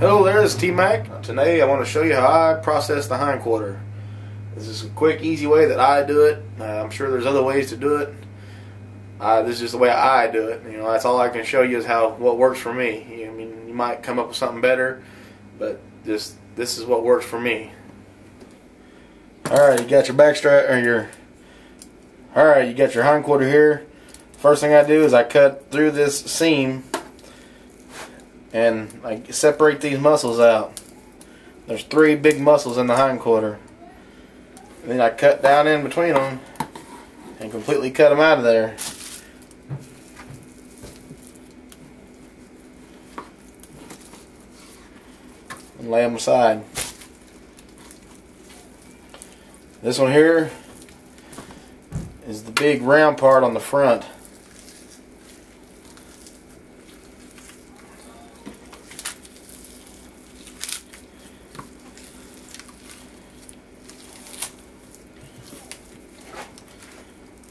Hello there, it's T-Mac. Today I want to show you how I process the hindquarter. This is a quick, easy way that I do it. I'm sure there's other ways to do it. This is just the way I do it. You know, that's all I can show you is what works for me. I mean, you might come up with something better, but this is what works for me. Alright, you got your back strap you got your hindquarter here. First thing I do is I cut through this seam and I separate these muscles out. There's 3 big muscles in the hindquarter. And then I cut down in between them and completely cut them out of there. And lay them aside. This one here is the big round part on the front.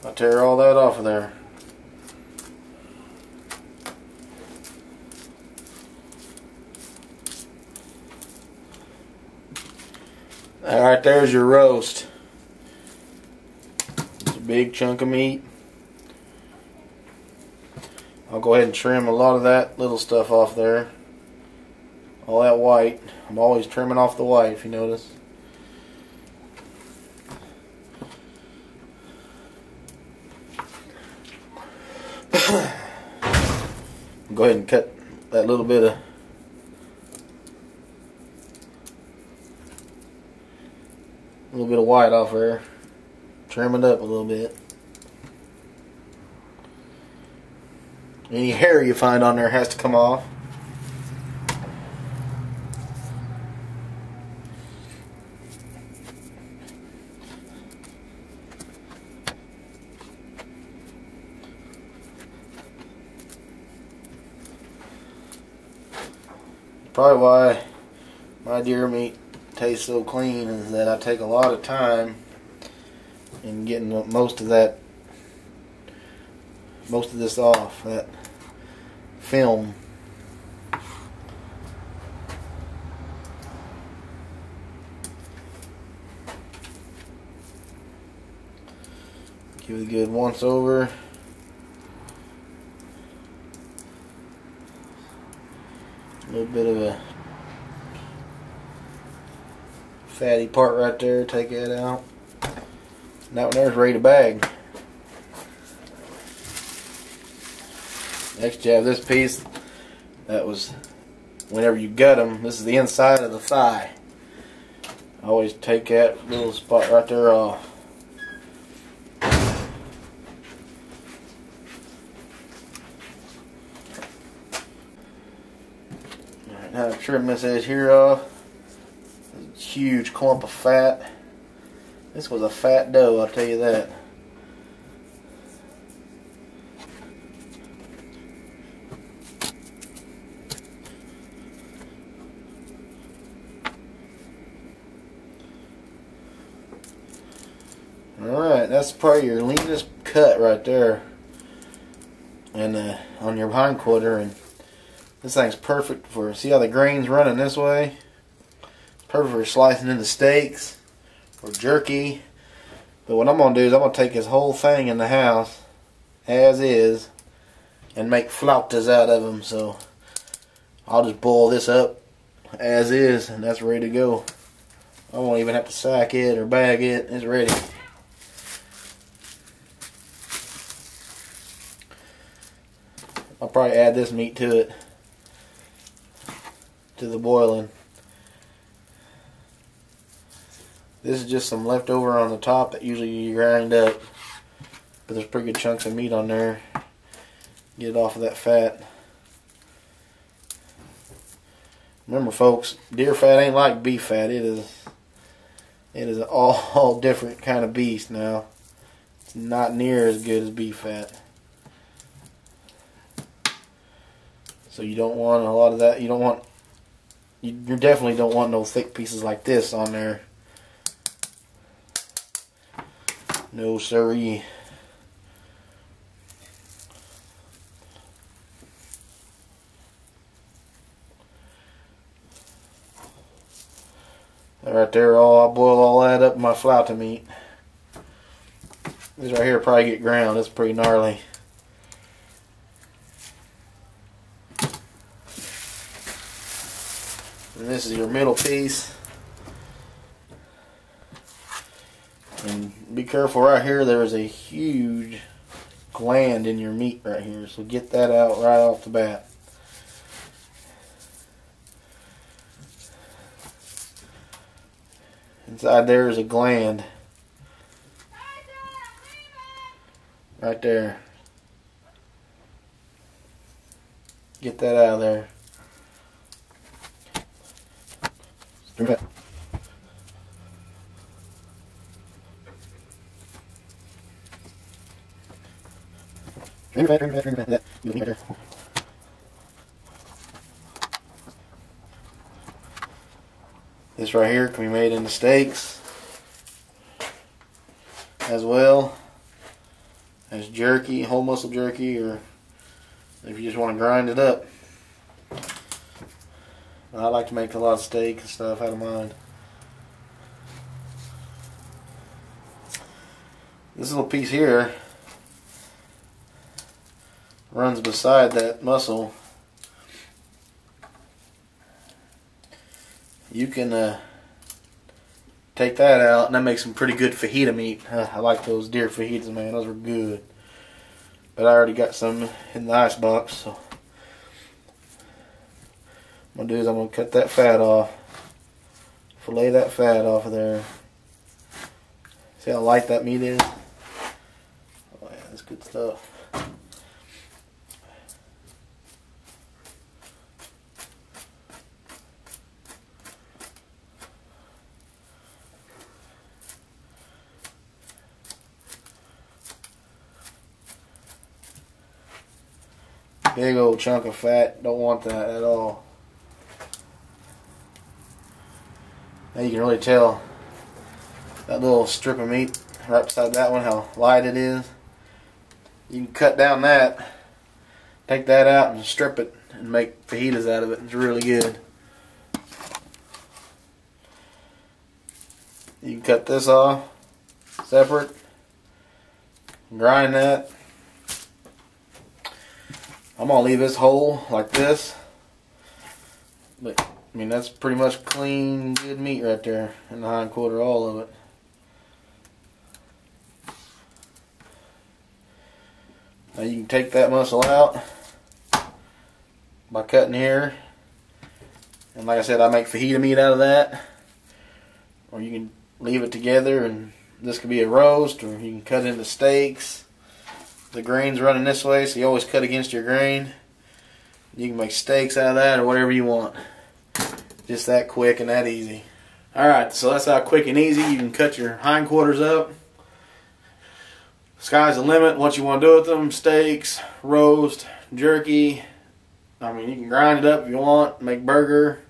I tear all that off of there. Alright, there's your roast. It's a big chunk of meat. I'll go ahead and trim a lot of that little stuff off there. All that white. I'm always trimming off the white, if you notice. Go ahead and cut that little bit of white off there. Trim it up a little bit. Any hair you find on there has to come off. Probably why my deer meat tastes so clean is that I take a lot of time in getting most of this off, that film. Give it a good once over. A little bit of a fatty part right there, take that out. And that one there's ready to bag. Next you have this piece that was whenever you gut them, this is the inside of the thigh. I always take that little spot right there off. Now to trim this edge here off. Huge clump of fat. This was a fat doe, I'll tell you that. Alright, that's probably your leanest cut right there. And on your hindquarter, and this thing's perfect for, see how the grain's running this way? It's perfect for slicing into steaks or jerky. But what I'm going to do is I'm going to take this whole thing in the house as is and make flautas out of them. So I'll just boil this up as is and that's ready to go. I won't even have to sack it or bag it. It's ready. I'll probably add this meat to it, to the boiling. This is just some leftover on the top that usually you grind up, but there's pretty good chunks of meat on there. Get it off of that fat. Remember folks, deer fat ain't like beef fat. It is an all different kind of beast now. It's not near as good as beef fat. So you don't want a lot of that. You definitely don't want no thick pieces like this on there. No siree. right there, I'll boil all that up in my flauta meat. This right here probably get ground. It's pretty gnarly. And this is your middle piece. And be careful right here, there's a huge gland in your meat right here. So get that out right off the bat. Inside there is a gland. Right there. Get that out of there. Drink that. Drink that, drink that, drink that. That. You leave it right there. This right here can be made into steaks as well as jerky, whole muscle jerky, or if you just want to grind it up. I like to make a lot of steak and stuff out of mine. This little piece here runs beside that muscle. You can take that out, and that makes some pretty good fajita meat. I like those deer fajitas, man. Those are good. But I already got some in the ice box, so what I'm going to do is I'm going to cut that fat off. Fillet that fat off of there. See how light that meat is? Oh yeah, that's good stuff. Big old chunk of fat. Don't want that at all. Now you can really tell that little strip of meat right beside that one, how light it is. You can cut down that, take that out and strip it and make fajitas out of it. It's really good. You can cut this off separate, grind that. I'm going to leave this whole like this. But, I mean, that's pretty much clean, good meat right there in the hind quarter, all of it. Now you can take that muscle out by cutting here. And like I said, I make fajita meat out of that. Or you can leave it together and this could be a roast, or you can cut it into steaks. The grain's running this way, so you always cut against your grain. You can make steaks out of that or whatever you want. Just that quick and that easy. Alright, so that's how quick and easy you can cut your hindquarters up. Sky's the limit. What you want to do with them: steaks, roast, jerky. I mean, you can grind it up if you want, make burger.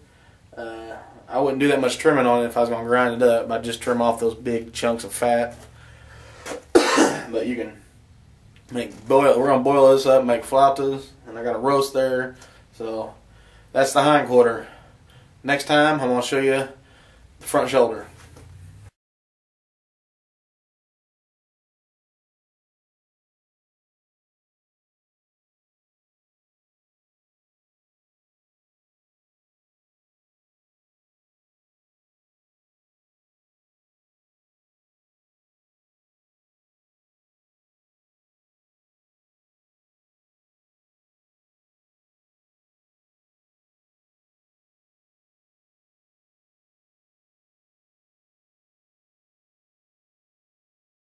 I wouldn't do that much trimming on it if I was going to grind it up. I'd just trim off those big chunks of fat. But you can we're gonna boil this up, make flautas, and I got a roast there. So that's the hind quarter. Next time I'm gonna show you the front shoulder.